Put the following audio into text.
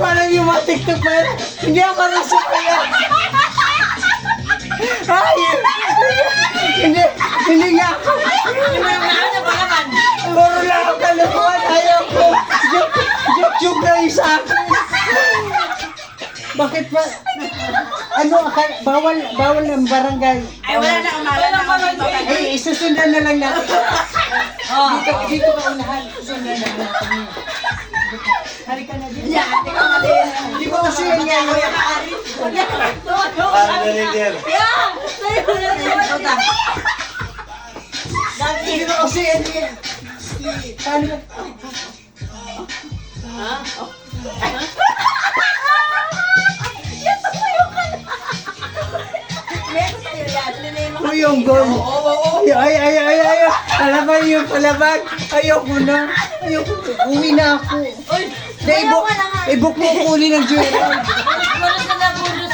ko alam yung mga TikTok pa yan. Hindi ako marunong kaya. Ay! Hindi nga ako. Puro lang ako kalukuhan. Ayaw ko. Joke na yung sa akin. Bakit ba? Ano, bawal ng barangay. Ay, wala na umalan na. Ay, isusundan na lang natin. Dito ka unahan. Susundan na lang natin. Halika na dito. Hindi ko kasi yun nga yun. Parang leader. Hindi ko kasi yun yan. Paano? Yung gom. Ay. Palaban yung palaban. Ayoko na. Ayoko. Uwi na ako. Ibok mo kuli ng jewelry. Bonus na na, bonus.